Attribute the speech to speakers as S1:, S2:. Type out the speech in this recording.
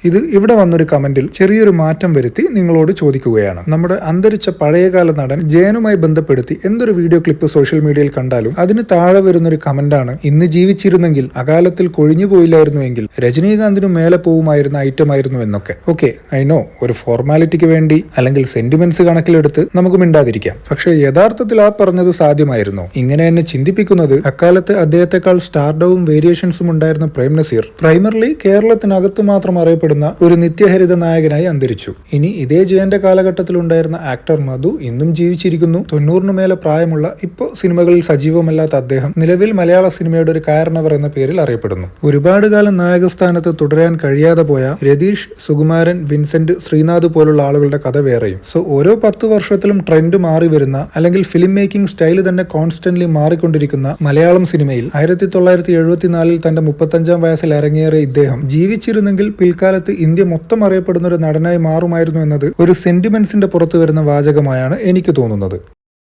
S1: ഇത് ഇവിടെ വന്നൊരു കമന്റിൽ ചെറിയൊരു മാറ്റം വരുത്തി നിങ്ങളോട് ചോദിക്കുകയാണ്. നമ്മുടെ അന്തരിച്ച പഴയകാല നടൻ ജയനുമായി ബന്ധപ്പെടുത്തി എന്തൊരു വീഡിയോ ക്ലിപ്പ് സോഷ്യൽ മീഡിയയിൽ കണ്ടാലും അതിന് താഴെ വരുന്നൊരു കമന്റാണ്, ഇന്ന് ജീവിച്ചിരുന്നെങ്കിൽ അകാലത്തിൽ കൊഴിഞ്ഞു പോയില്ലായിരുന്നുവെങ്കിൽ രജനീകാന്തിനും മേലെ പോവുമായിരുന്ന ഐറ്റമായിരുന്നു എന്നൊക്കെ. ഓക്കെ, ഐ നോ, ഒരു ഫോർമാലിറ്റിക്ക് വേണ്ടി അല്ലെങ്കിൽ സെന്റിമെന്റ്സ് കണക്കിലെടുത്ത് നമുക്ക് മിണ്ടാതിരിക്കാം. പക്ഷേ യഥാർത്ഥത്തിൽ ആ പറഞ്ഞത് സാധ്യമായിരുന്നു. ഇങ്ങനെ എന്നെ ചിന്തിപ്പിക്കുന്നത് അക്കാലത്ത് അദ്ദേഹത്തെക്കാൾ സ്റ്റാർഡവും വേരിയേഷൻസും ഉണ്ടായിരുന്ന പ്രേം നസീർ പ്രൈമർലി കേരളത്തിനകത്ത് മാത്രം അറിയപ്പെടുന്ന ഒരു നിത്യഹരിത നായകനായി അന്തരിച്ചു. ഇനി ഇതേ ജയന്റെ കാലഘട്ടത്തിൽ ഉണ്ടായിരുന്ന ആക്ടർ മധു ഇന്നും ജീവിച്ചിരിക്കുന്നു. 90 മേലെ പ്രായമുള്ള ഇപ്പോൾ സിനിമകളിൽ സജീവമല്ലാത്ത അദ്ദേഹം നിലവിൽ മലയാള സിനിമയുടെ ഒരു കാരണവർ എന്ന പേരിൽ അറിയപ്പെടുന്നു. ഒരുപാട് കാലം നായകസ്ഥാനത്ത് തുടരാൻ കഴിയാതെ പോയ രതീഷ്, സുകുമാരൻ, വിൻസെന്റ്, ശ്രീനാഥ് പോലുള്ള ആളുകളുടെ കഥ വേറെയും. സോ ഓരോ 10 വർഷത്തിലും ട്രെൻഡ് മാറി വരുന്ന അല്ലെങ്കിൽ ഫിലിം മേക്കിംഗ് സ്റ്റൈൽ തന്നെ കോൺസ്റ്റന്റ്ലി മാറിക്കൊണ്ടിരിക്കുന്ന മലയാളം സിനിമയിൽ 1974 തന്റെ 35-ാം വയസ്സിൽ ഇറങ്ങിയേറിയ ഇദ്ദേഹം ജീവിച്ചിരുന്നെങ്കിൽ പിൽക്കാലത്ത് ഇന്ത്യ മൊത്തം അറിയപ്പെടുന്ന ഒരു നടനായി മാറുമായിരുന്നു എന്നത് ഒരു സെന്റിമെന്റ്സിന്റെ പുറത്തു വരുന്ന വാചകമായാണ് എനിക്ക് തോന്നുന്നത്.